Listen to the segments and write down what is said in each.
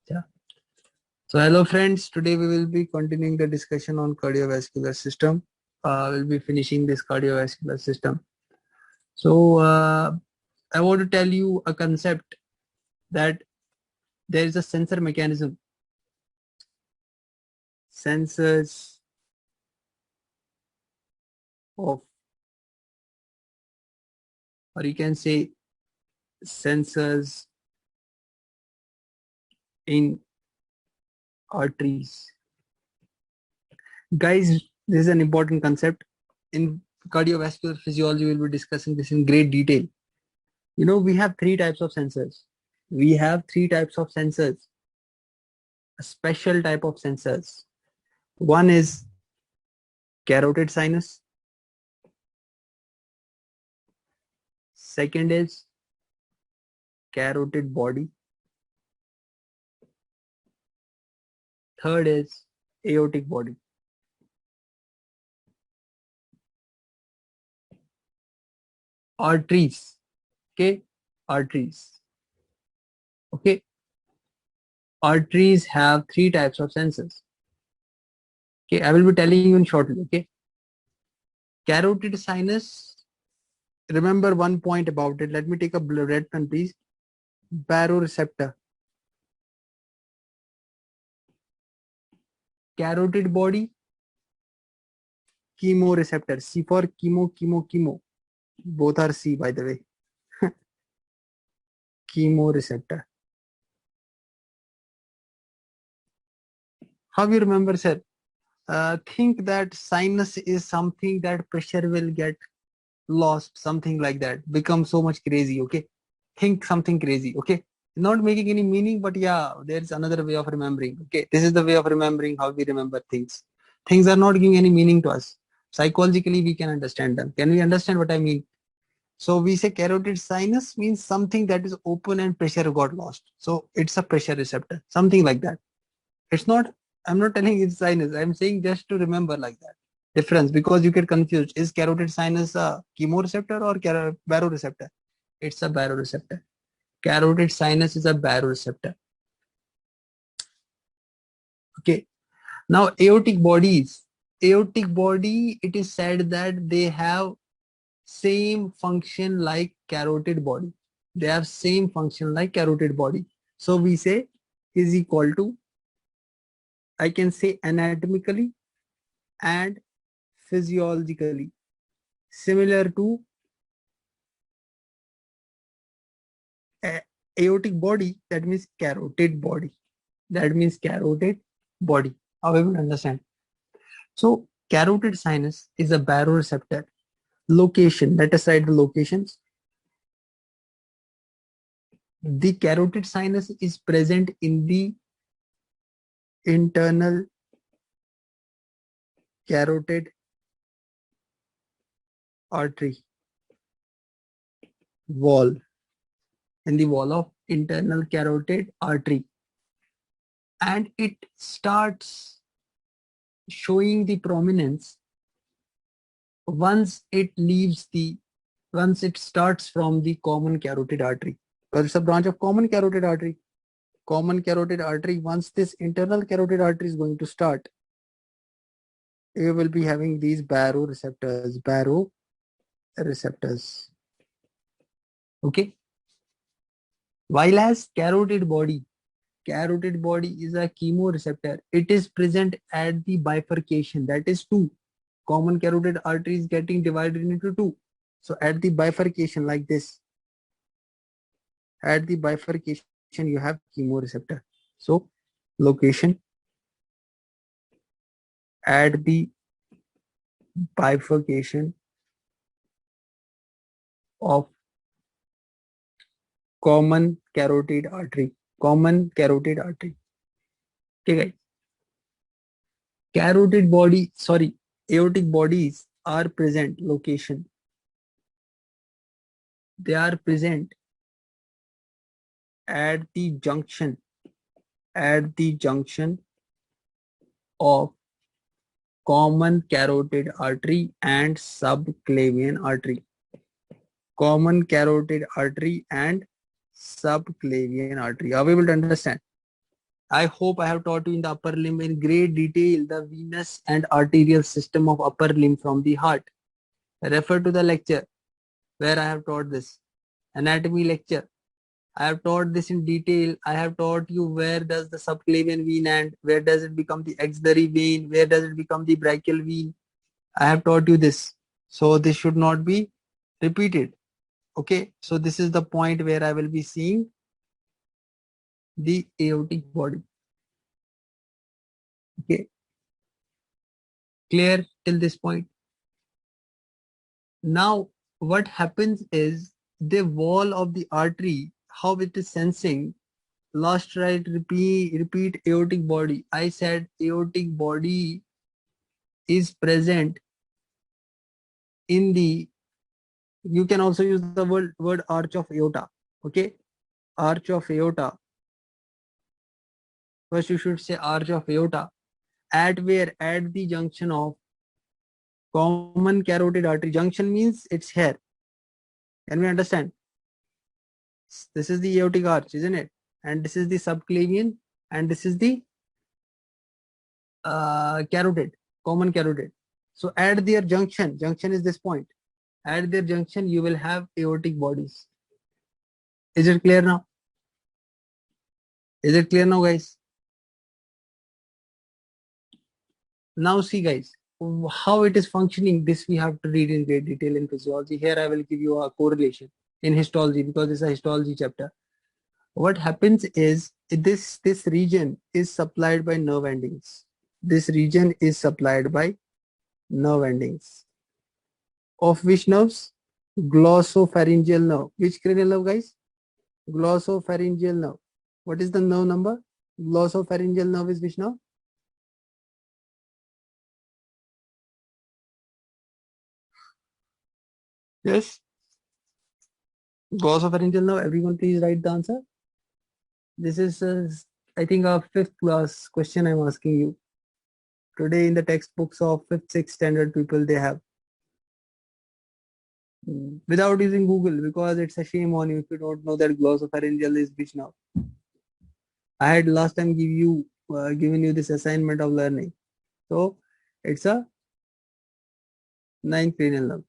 Yeah. So hello friends, today we will be continuing the discussion on cardiovascular system. We'll be finishing this cardiovascular system. So I want to tell you a concept that there is a sensor mechanism. Sensors of, or you can say sensors in arteries. Guys, this is an important concept. In cardiovascular physiology, we'll be discussing this in great detail. You know, we have three types of sensors. We have three types of sensors, a special type of sensors. One is carotid sinus. Second is carotid body. Third is aortic body. Arteries. Okay. Arteries. Okay. Arteries have three types of sensors. Okay. I will be telling you in shortly. Okay. Carotid sinus. Remember one point about it. Let me take a red pen, please. Baroreceptor. Carotid body. Chemoreceptor. C for chemo. Both are C, by the way. Chemoreceptor. How you remember, sir? Think that sinus is something that pressure will get lost, something like that, become so much crazy. Okay, think something crazy. Okay, not making any meaning, but yeah, there's another way of remembering. Okay, this is the way of remembering how we remember things. Things are not giving any meaning to us. Psychologically we can understand them. Can we understand what I mean? So we say carotid sinus means something that is open and pressure got lost, so it's a pressure receptor, something like that. It's not, I'm not telling it's sinus. I'm saying just to remember like that. Difference, because you get confused. Is carotid sinus a chemoreceptor or baroreceptor? It's a baroreceptor. Carotid sinus is a baroreceptor. Okay. Now aortic bodies. Aortic body, it is said that they have same function like carotid body. They have same function like carotid body. So we say is equal to, I can say anatomically and physiologically similar to aortic body, that means carotid body. That means carotid body. How we will understand? So carotid sinus is a baroreceptor. Location, let us write the locations. The carotid sinus is present in the internal carotid artery wall, in the wall of internal carotid artery, and it starts showing the prominence once it starts from the common carotid artery, because it's a branch of common carotid artery. Common carotid artery, once this internal carotid artery is going to start, you will be having these baroreceptors. Okay. While as carotid body is a chemoreceptor. It is present at the bifurcation, that is two. Common carotid artery is getting divided into two. So at the bifurcation like this, at the bifurcation you have chemoreceptor. So location at the bifurcation of common carotid artery. Okay guys, aortic bodies are present location. They are present at the junction of common carotid artery and subclavian artery. Common carotid artery and subclavian artery. Are we able to understand? I hope I have taught you in the upper limb in great detail the venous and arterial system of upper limb from the heart. Refer to the lecture where I have taught this. Anatomy lecture. I have taught this in detail. I have taught you where does the subclavian vein end, where does it become the axillary vein, where does it become the brachial vein. I have taught you this. So this should not be repeated. Okay. So this is the point where I will be seeing the aortic body. Okay. Clear till this point? Now, what happens is the wall of the artery, how it is sensing. Last right, repeat aortic body. I said aortic body is present in the, you can also use the word arch of aorta. Okay. Arch of aorta. First you should say arch of aorta. At where? At the junction of common carotid artery. Junction means it's here. Can we understand? This is the aortic arch, isn't it? And this is the subclavian, and this is the carotid, common carotid. So at their junction is this point. At their junction, you will have aortic bodies. Is it clear now? Is it clear now, guys? Now see, guys, how it is functioning. This we have to read in great detail in physiology. Here I will give you a correlation in histology because it's a histology chapter. What happens is this region is supplied by nerve endings. This region is supplied by nerve endings. Of which nerves? Glossopharyngeal nerve. Which cranial nerve, guys? Glossopharyngeal nerve. What is the nerve number? Glossopharyngeal nerve is which nerve? Yes. Glossopharyngeal nerve. Everyone please write the answer. This is, I think, a 5th class question I'm asking you. Today in the textbooks of 5th, 6th standard people they have. Without using Google, because it's a shame on you if you don't know that glossopharyngeal is which nerve. I had last time given you this assignment of learning. So it's a 9th cranial nerve.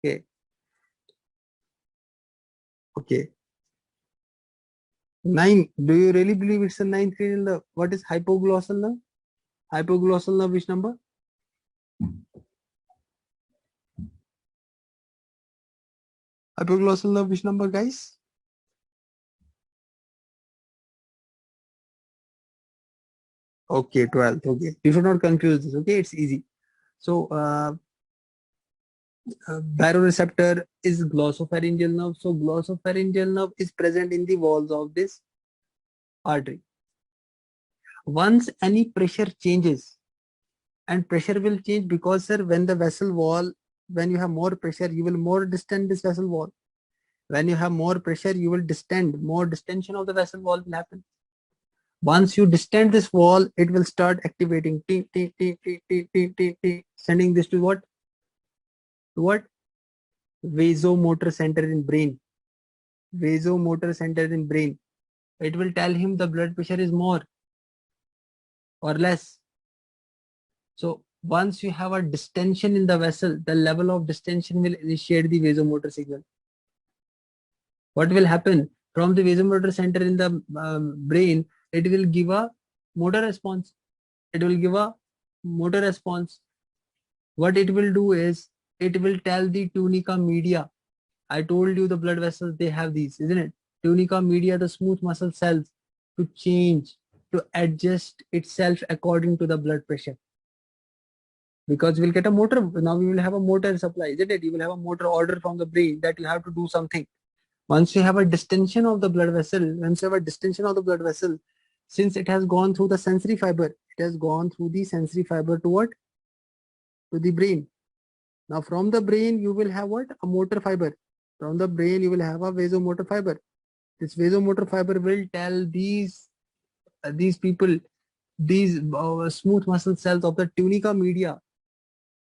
Okay. Okay. 9. Do you really believe it's a 9th cranial nerve? What is hypoglossal nerve? Hypoglossal nerve which number? Hypoglossal nerve which number, guys? Okay, 12th. Okay. You should not confuse this. Okay, it's easy. So baroreceptor is glossopharyngeal nerve. So glossopharyngeal nerve is present in the walls of this artery. Once any pressure changes, and pressure will change because, sir, when the vessel wall, when you have more pressure, you will more distend this vessel wall. When you have more pressure, you will distend, more distension of the vessel wall will happen. Once you distend this wall, it will start activating, sending this to what? To what? Vasomotor center in brain. Vasomotor center in brain. It will tell him the blood pressure is more or less. So once you have a distension in the vessel, the level of distension will initiate the vasomotor signal. What will happen? From the vasomotor center in the brain, it will give a motor response. It will give a motor response. What it will do is, it will tell the tunica media. I told you the blood vessels, they have these, isn't it? Tunica media, the smooth muscle cells, to change, to adjust itself according to the blood pressure. Because we'll get a motor, now we will have a motor supply, isn't it? You will have a motor order from the brain that you have to do something. Once you have a distension of the blood vessel, since it has gone through the sensory fiber, it has gone through the sensory fiber to what? To the brain. Now from the brain, you will have what? A motor fiber. From the brain, you will have a vasomotor fiber. This vasomotor fiber will tell these people, these smooth muscle cells of the tunica media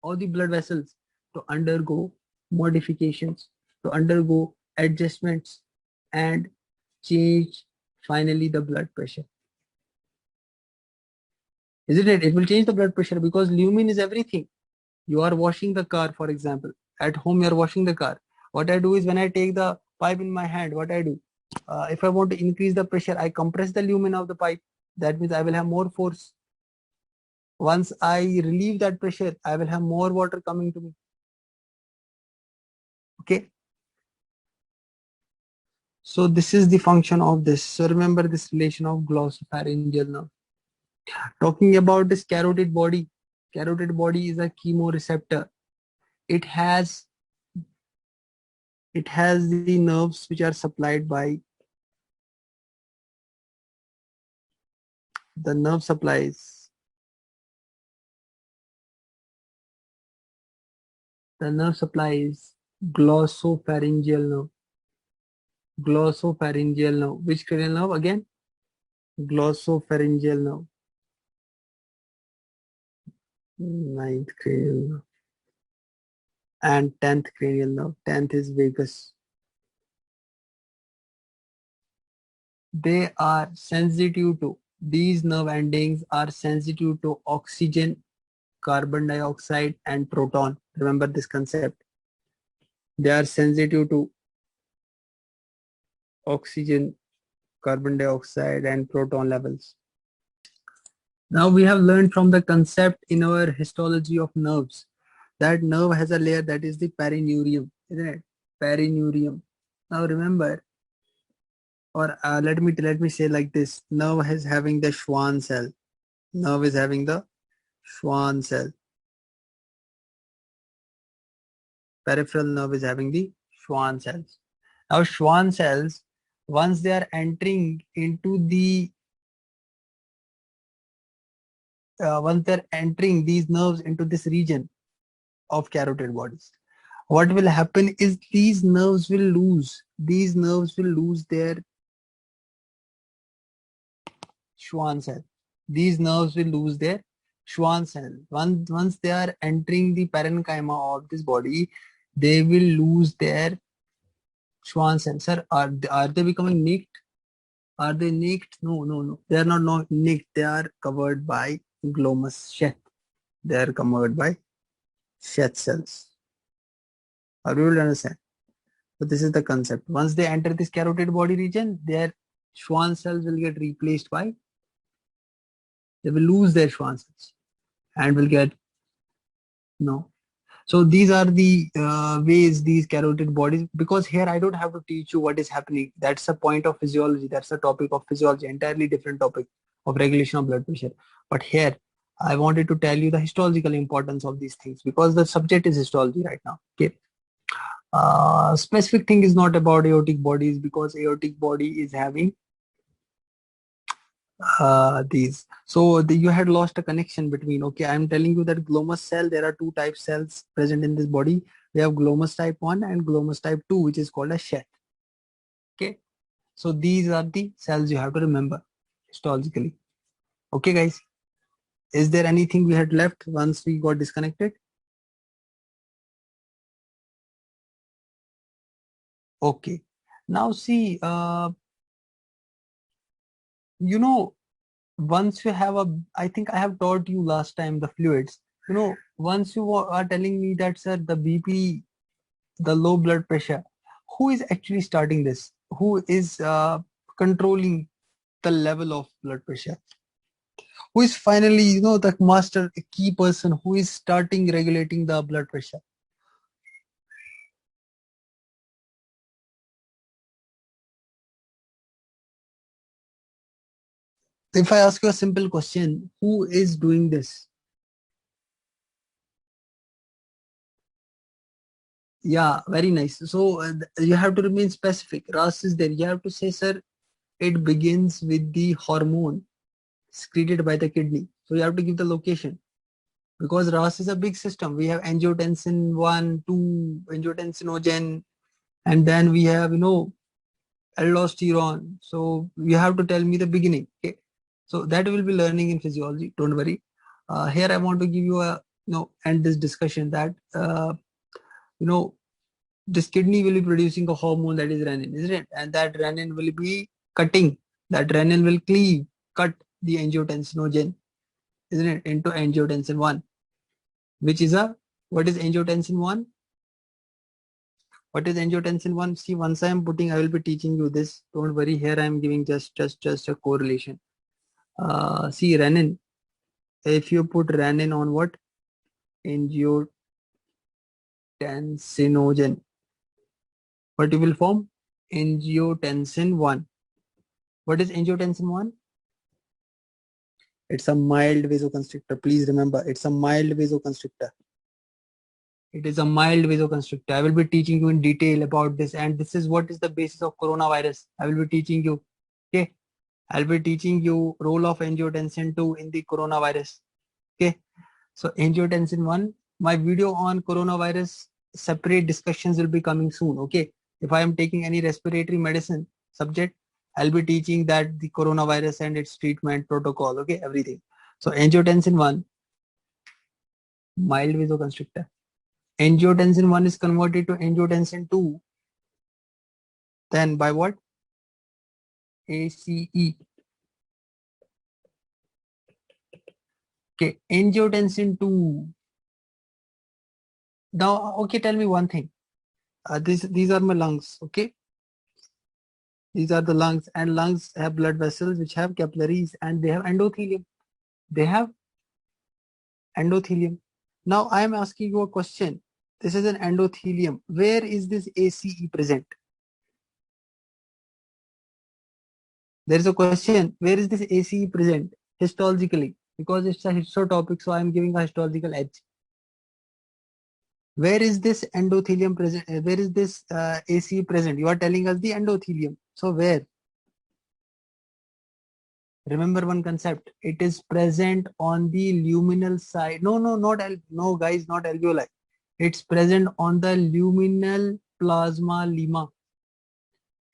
or the blood vessels to undergo modifications, to undergo adjustments and change finally the blood pressure. Isn't it? It will change the blood pressure because lumen is everything. You are washing the car, for example. At home, you are washing the car. What I do is when I take the pipe in my hand, what I do? If I want to increase the pressure, I compress the lumen of the pipe. That means I will have more force. Once I relieve that pressure, I will have more water coming to me. Okay. So this is the function of this. So remember this relation of glossopharyngeal nerve. Talking about this carotid body is a chemoreceptor. It has the nerves which are supplied by the nerve supplies. The nerve supplies glossopharyngeal nerve. Glossopharyngeal nerve. Which cranial nerve again? Glossopharyngeal nerve. Ninth cranial nerve. And 10th cranial nerve. 10th is vagus. They are sensitive to, these nerve endings are sensitive to oxygen, carbon dioxide and proton. Remember this concept. They are sensitive to oxygen, carbon dioxide and proton levels. Now we have learned from the concept in our histology of nerves that nerve has a layer that is the perineurium, isn't it? Perineurium. Now remember, or let me say like this: nerve is having the Schwann cell. Nerve is having the Schwann cell. Peripheral nerve is having the Schwann cells. Now Schwann cells, once they are entering into the once they're entering these nerves into this region of carotid bodies, what will happen is these nerves will lose their Schwann cell. These nerves will lose their Schwann cell. Once they are entering the parenchyma of this body, they will lose their Schwann cell. Sir, are they becoming nicked? Are they nicked? No. They are not nicked. They are covered by glomus, Schett. They are covered by Schett cells. Are you able to understand? So this is the concept. Once they enter this carotid body region, their Schwann cells will get replaced by, they will lose their Schwann cells and will get, no. So these are the ways these carotid bodies, because here I don't have to teach you what is happening. That's a point of physiology. That's a topic of physiology, entirely different topic of regulation of blood pressure. But here I wanted to tell you the histological importance of these things because the subject is histology right now. Okay. Specific thing is not about aortic bodies because aortic body is having these. So you had lost a connection between, okay, I'm telling you that glomus cell, there are two types cells present in this body. We have glomus type 1 and glomus type 2, which is called a Schett. Okay, so these are the cells you have to remember histologically. Okay guys, is there anything we had left once we got disconnected? Okay, now see, you know, once you have a, I think I have taught you last time the fluids. You know, once you are telling me that, sir, the BP, the low blood pressure, who is actually starting this? Who is controlling the level of blood pressure? Who is finally, you know, the master key person who is starting regulating the blood pressure? If I ask you a simple question, who is doing this? Yeah, very nice. So you have to remain specific. RAS is there. You have to say, sir, it begins with the hormone secreted by the kidney. So you have to give the location because RAS is a big system. We have angiotensin 1, 2, angiotensinogen, and then we have, you know, aldosterone. So you have to tell me the beginning. Okay. So that will be learning in physiology. Don't worry. Here I want to give you a, you know, end this discussion that, you know, this kidney will be producing a hormone that is renin, isn't it? And that renin will be cutting That renin will cut the angiotensinogen, isn't it, into angiotensin 1, which is what is angiotensin 1? What is angiotensin 1? See, once I will be teaching you this. Don't worry, here I am giving just a correlation. See, renin, if you put renin on what? Angiotensinogen, what you will form? Angiotensin 1. What is angiotensin 1? It's a mild vasoconstrictor. Please remember, it's a mild vasoconstrictor. It is a mild vasoconstrictor. I will be teaching you in detail about this, and this is what is the basis of coronavirus. I will be teaching you. Okay, I'll be teaching you role of angiotensin 2 in the coronavirus. Okay, so angiotensin 1. My video on coronavirus separate discussions will be coming soon. Okay, if I am taking any respiratory medicine subject, I'll be teaching that the coronavirus and its treatment protocol. Okay, everything. So angiotensin 1, mild vasoconstrictor. Angiotensin 1 is converted to angiotensin 2. Then by what? ACE. Okay, angiotensin 2. Now, okay, tell me one thing. These are my lungs. Okay, these are the lungs, and lungs have blood vessels which have capillaries, and they have endothelium. They have endothelium. Now, I am asking you a question. This is an endothelium. Where is this ACE present? There is a question. Where is this ACE present histologically? Because it's a histo topic, so I am giving a histological edge. Where is this endothelium present? Where is this ACE present? You are telling us the endothelium. So where? Remember one concept. It is present on the luminal side. No, guys, not alveoli. It's present on the luminal plasma lemma.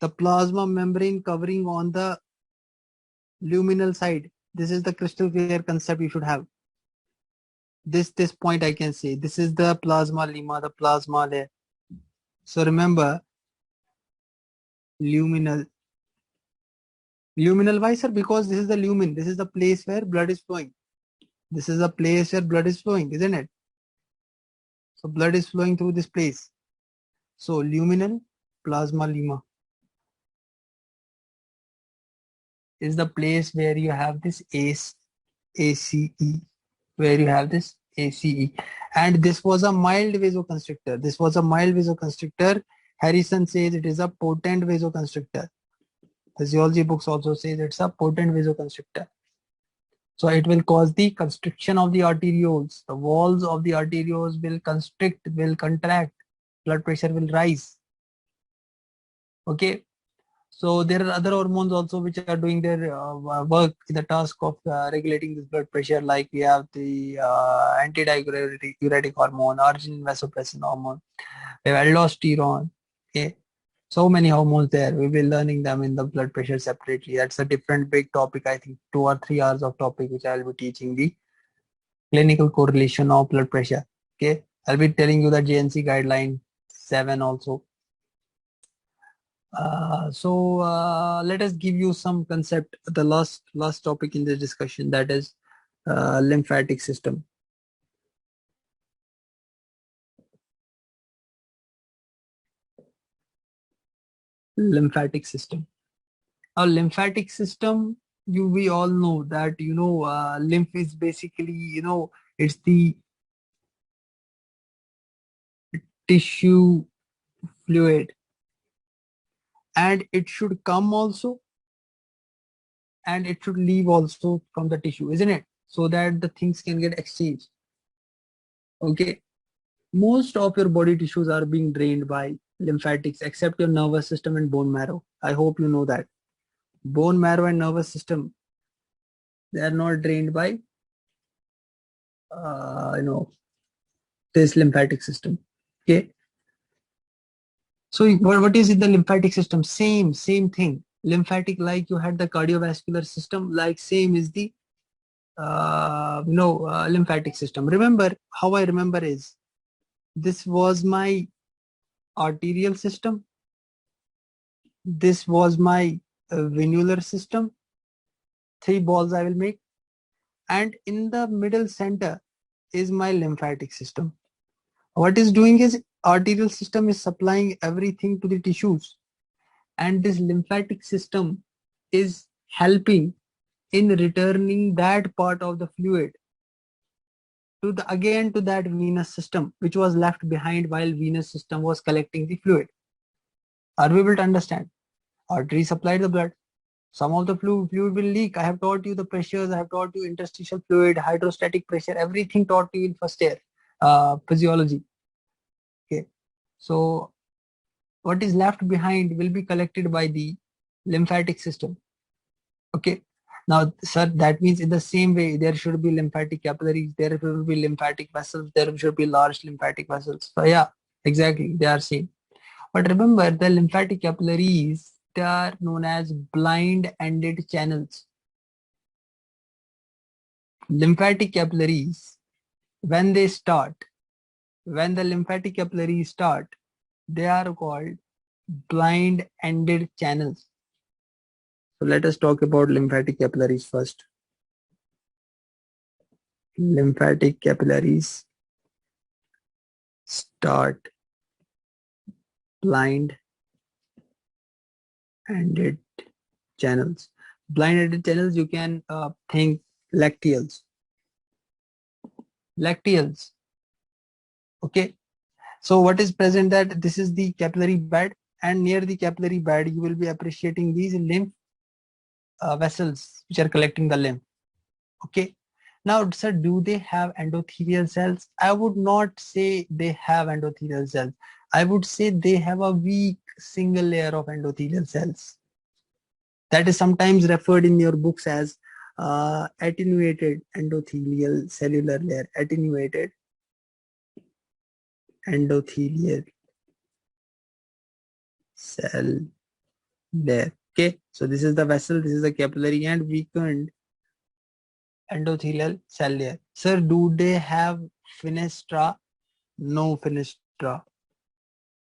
The plasma membrane covering on the luminal side. This is the crystal clear concept you should have. This point I can say. This is the plasma lemma, the plasma layer. So remember, luminal. Luminal, why sir? Because this is the lumen. This is the place where blood is flowing. This is the place where blood is flowing, isn't it? So blood is flowing through this place. So luminal plasma lemma is the place where you have this ACE, where you have this ACE. And this was a mild vasoconstrictor. This was a mild vasoconstrictor. Harrison says it is a potent vasoconstrictor. Physiology books also says it's a potent vasoconstrictor. So it will cause the constriction of the arterioles. The walls of the arterioles will constrict, will contract. Blood pressure will rise. Okay. So there are other hormones also which are doing their work in the task of regulating this blood pressure. Like we have the antidiuretic hormone, arginine vasopressin hormone, we have aldosterone. Okay. So many hormones there. We'll be learning them in the blood pressure separately. That's a different big topic. I think 2 or 3 hours of topic which I'll be teaching, the clinical correlation of blood pressure. Okay. I'll be telling you the JNC guideline 7 also. Let us give you some concept. The last topic in this discussion, that is lymphatic system. Lymphatic system. A lymphatic system, we all know that, lymph is basically, it's the tissue fluid, and it should come also, and it should leave also from the tissue, isn't it? So that the things can get exchanged. Okay. Most of your body tissues are being drained by lymphatics except your nervous system and bone marrow. I hope you know that. Bone marrow and nervous system, they are not drained by this lymphatic system. Okay. So what is in the lymphatic system? Same thing. Lymphatic, like you had the cardiovascular system, like same is the lymphatic system. Remember, how I remember is, this was my arterial system, this was my venular system. 3 balls I will make. And in the middle center is my lymphatic system. What is doing is arterial system is supplying everything to the tissues, and this lymphatic system is helping in returning that part of the fluid to the again to that venous system which was left behind while venous system was collecting the fluid. Are we able to understand? Artery supplied the blood. Some of the fluid will leak. I have taught you the pressures. I have taught you interstitial fluid, hydrostatic pressure, everything taught you in first year physiology. Okay, so what is left behind will be collected by the lymphatic system. Okay, now sir, that means in the same way there should be lymphatic capillaries, there will be lymphatic vessels, there should be large lymphatic vessels. So yeah, exactly, they are same. But remember, the lymphatic capillaries, they are known as blind-ended channels. Lymphatic capillaries, when they start, when the lymphatic capillaries start, they are called blind-ended channels. So let us talk about lymphatic capillaries first. Lymphatic capillaries start blind-ended channels. Blind-ended channels, you can think lacteals. Lacteals. Okay. So what is present, that this is the capillary bed, and near the capillary bed you will be appreciating these lymph vessels which are collecting the lymph. Okay. Now, sir, do they have endothelial cells? I would not say they have endothelial cells. I would say they have a weak single layer of endothelial cells. That is sometimes referred in your books as attenuated endothelial cellular layer. Attenuated endothelial cell layer. Okay, so this is the vessel, this is the capillary and weakened endothelial cell layer. Sir, do they have fenestra? No fenestra.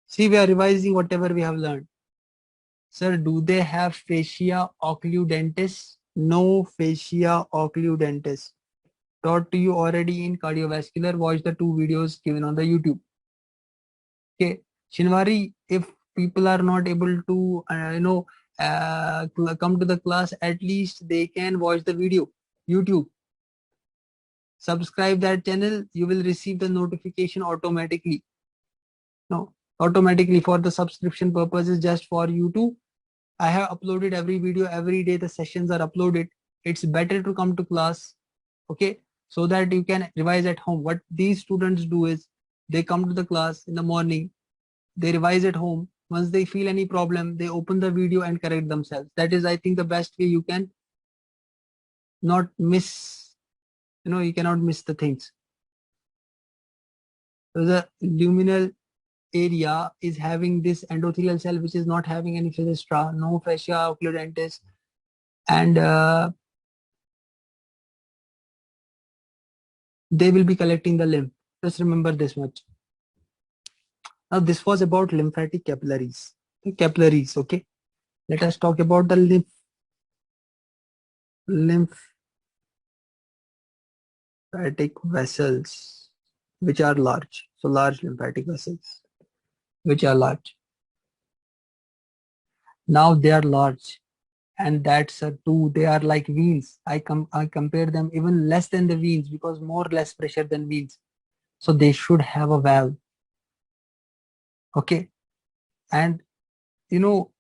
See, we are revising whatever we have learned. Sir, do they have fascia occludentis? No fascia occludentis. Taught to you already in cardiovascular. Watch the 2 videos given on the YouTube. Okay, Shinwari, if people are not able to, come to the class, at least they can watch the video, YouTube. Subscribe that channel, you will receive the notification automatically. No, automatically for the subscription purposes, just for you to. I have uploaded every video every day. The sessions are uploaded. It's better to come to class, okay, so that you can revise at home. What these students do is they come to the class in the morning, they revise at home. Once they feel any problem, they open the video and correct themselves. That is, I think, the best way you can not miss, you cannot miss the things. So the luminal area is having this endothelial cell which is not having any fenestra, no fascia occludentis, and they will be collecting the lymph. Just remember this much. Now this was about lymphatic capillaries. The capillaries, okay. Let us talk about the lymphatic vessels which are large. So large lymphatic vessels which are large. Now they are large, and that's two. They are like veins. I compare them even less than the veins because more or less pressure than veins. So they should have a valve. Okay, and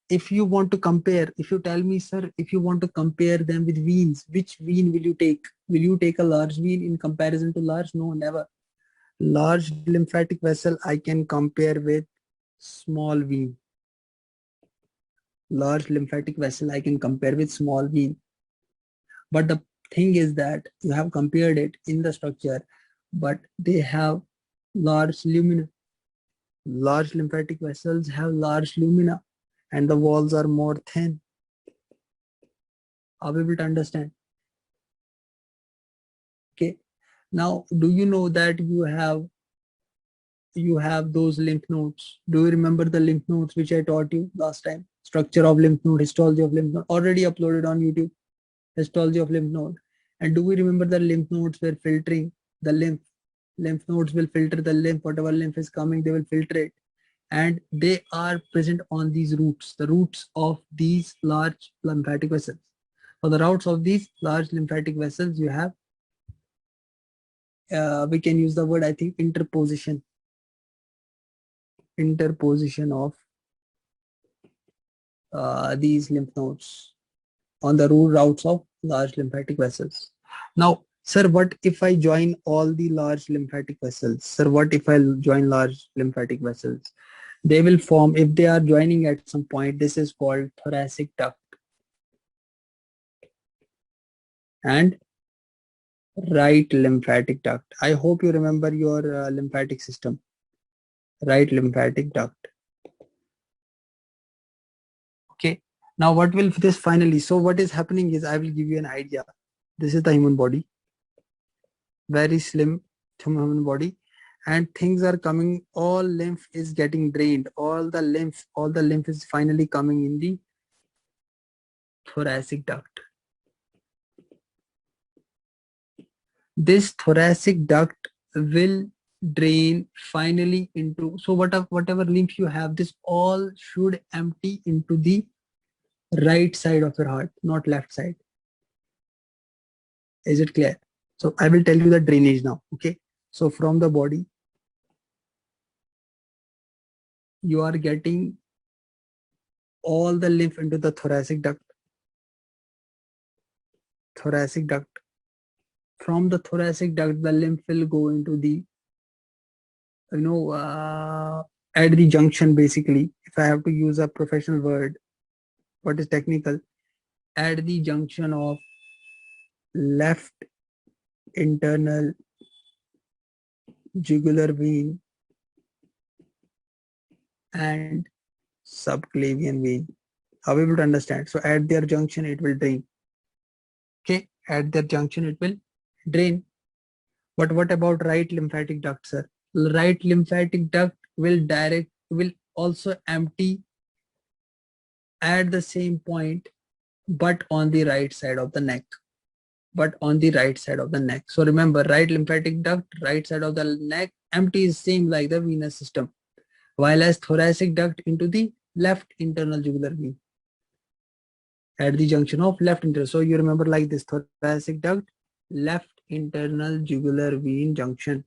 if you want to compare, if you tell me, sir, if you want to compare them with veins, which vein will you take? Will you take a large vein in comparison to large? No, never. Large lymphatic vessel I can compare with small vein. Large lymphatic vessel I can compare with small vein. But the thing is that you have compared it in the structure, but they have large lumina. Large lymphatic vessels have large lumina, and the walls are more thin. Are we able to understand? Okay. Now, do you know that you have those lymph nodes? Do you remember the lymph nodes which I taught you last time? Structure of lymph node, histology of lymph node, already uploaded on YouTube. Histology of lymph node. And do we remember the lymph nodes were filtering the lymph? Lymph nodes will filter the lymph, whatever lymph is coming, they will filter it. And they are present on these roots, the roots of these large lymphatic vessels. For the routes of these large lymphatic vessels, you have, we can use the word, I think, interposition of these lymph nodes on the routes of large lymphatic vessels. Now, sir, what if I join all the large lymphatic vessels? Sir, what if I join large lymphatic vessels? They will form, if they are joining at some point, this is called thoracic duct and right lymphatic duct. I hope you remember your lymphatic system, right lymphatic duct. Okay. Now what will this finally, so what is happening is, I will give you an idea. This is the human body, very slim human body, and things are coming, all lymph is getting drained, all the lymph is finally coming in the thoracic duct. This thoracic duct will drain finally into, so whatever lymph you have, this all should empty into the right side of your heart, not left side. Is it clear? So I will tell you the drainage now. Okay. So from the body, you are getting all the lymph into the thoracic duct. Thoracic duct. From the thoracic duct, the lymph will go into the, at the junction, basically, if I have to use a professional word, what is technical, at the junction of left internal jugular vein and subclavian vein. Are we able to understand? So at their junction, it will drain. Okay, at their junction, it will drain. But what about right lymphatic duct, sir? Right lymphatic duct will also empty at the same point, but on the right side of the neck. So remember, right lymphatic duct, right side of the neck, empty is same like the venous system, while as thoracic duct into the left internal jugular vein at the junction of left internal. So you remember like this: thoracic duct, left internal jugular vein junction,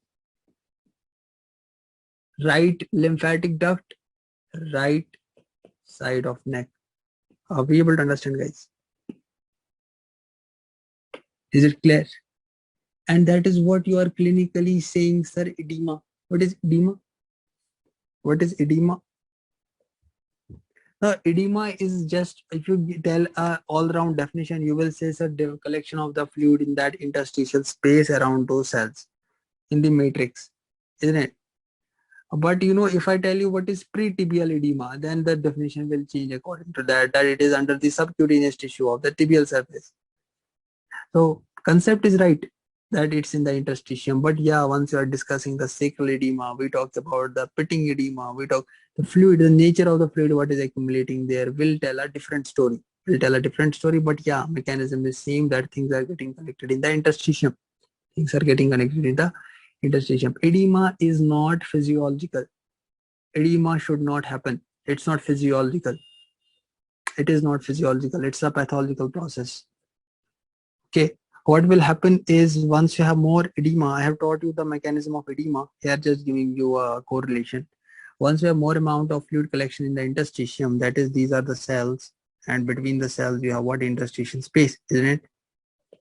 right lymphatic duct, right side of neck. Are we able to understand, guys? Is it clear? And that is what you are clinically saying, sir, edema. What is edema? What is edema? Now, edema is just, if you tell a all-round definition, you will say, sir, the collection of the fluid in that interstitial space around those cells in the matrix, isn't it? But if I tell you what is pre-tibial edema, then the definition will change according to that it is under the subcutaneous tissue of the tibial surface. So concept is right that it's in the interstitium, but yeah, once you are discussing the sacral edema, we talked about the pitting edema, we talk the fluid, the nature of the fluid, what is accumulating there will tell a different story. But yeah, mechanism is same, that things are getting connected in the interstitium. Edema is not physiological. Edema should not happen. It's not physiological. It is not physiological. It's a pathological process. Okay. What will happen is, once you have more edema, I have taught you the mechanism of edema. Here, just giving you a correlation. Once you have more amount of fluid collection in the interstitium, that is, these are the cells, and between the cells, you have what? Interstitial space, isn't it?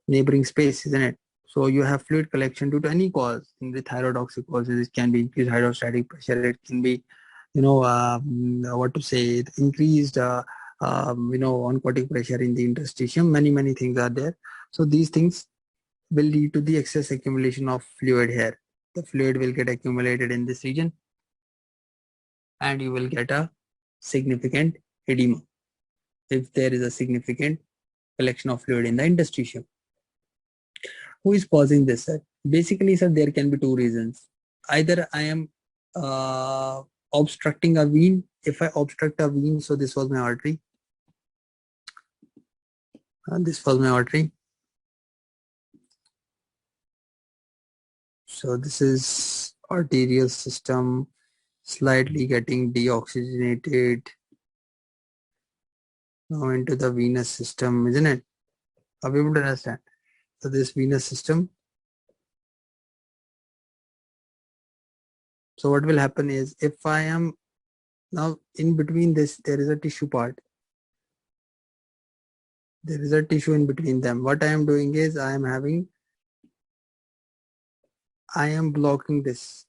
Neighboring space, isn't it? So you have fluid collection due to any cause. In the thyrotoxicosis, it can be increased hydrostatic pressure. It can be, increased, oncotic pressure in the interstitium. Many things are there. So these things will lead to the excess accumulation of fluid here. The fluid will get accumulated in this region, and you will get a significant edema if there is a significant collection of fluid in the interstitium. Who is causing this, sir? Basically, sir, there can be two reasons. Either I am obstructing a vein if I obstruct a vein, so this was my artery. This was my artery. So this is arterial system slightly getting deoxygenated now into the venous system, isn't it? Are we able to understand? So this venous system. So what will happen is, if I am now in between this, there is a tissue part. There is a tissue in between them. What I am doing is I am blocking this.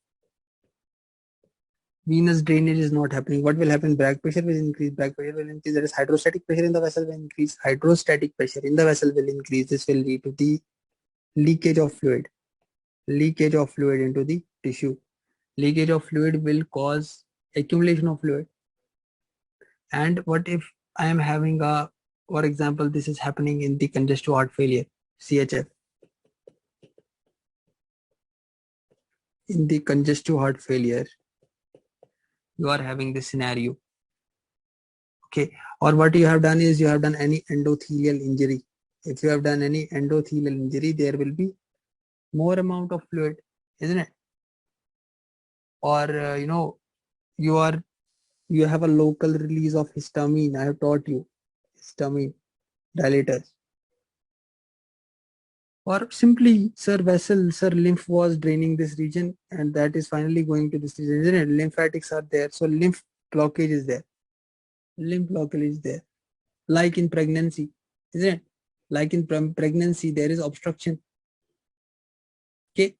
Venous drainage is not happening. What will happen? Back pressure will increase. Back pressure will increase. There is hydrostatic pressure in the vessel will increase. Hydrostatic pressure in the vessel will increase. This will lead to the leakage of fluid. Leakage of fluid into the tissue. Leakage of fluid will cause accumulation of fluid. And what if I am having a, for example, this is happening in the congestive heart failure, CHF. In the congestive heart failure, you are having this scenario. Okay, or what you have done is you have done any endothelial injury. If you have done any endothelial injury, there will be more amount of fluid, isn't it? Or you have a local release of histamine. I have taught you histamine dilators. Or simply, sir, lymph was draining this region, and that is finally going to this region, isn't it? Lymphatics are there, so lymph blockage is there. Lymph blockage is there. Like in pregnancy, isn't it? Like in pregnancy, there is obstruction. Okay,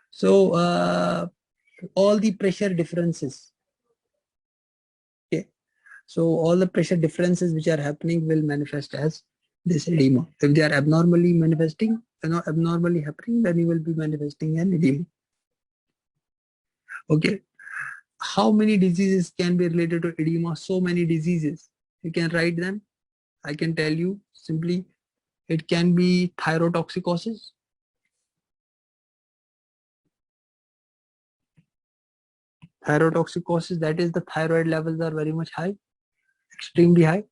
so all the pressure differences. Okay, so all the pressure differences which are happening will manifest as this edema. If they are abnormally manifesting, abnormally happening, then you will be manifesting an edema. Okay, how many diseases can be related to edema? So many diseases. You can write them. I can tell you simply. It can be thyrotoxicosis. Thyrotoxicosis, that is the thyroid levels are very much high, extremely high.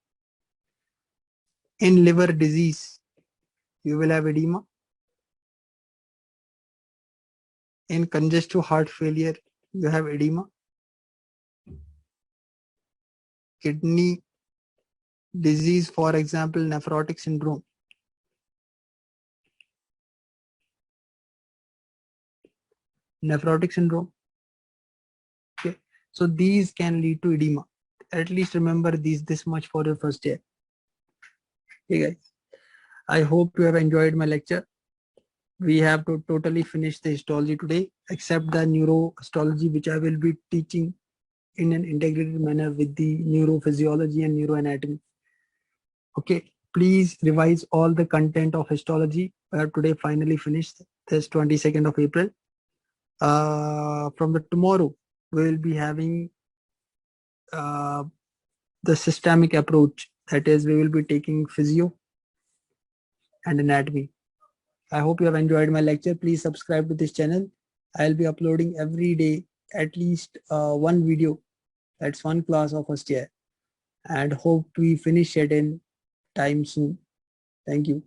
In liver disease, you will have edema. In congestive heart failure, you have edema. Kidney disease, for example, nephrotic syndrome. Nephrotic syndrome. Okay, so these can lead to edema. At least remember this much for your first year. Okay, guys. I hope you have enjoyed my lecture. We have to totally finish the histology today, except the neurohistology, which I will be teaching in an integrated manner with the neurophysiology and neuroanatomy. Okay, please revise all the content of histology. We have today finally finished this 22nd of April. From the tomorrow, we will be having the systemic approach. That is, we will be taking physio and anatomy. I hope you have enjoyed my lecture. Please subscribe to this channel. I'll be uploading every day at least one video. That's one class of first year. And hope we finish it in time soon. Thank you.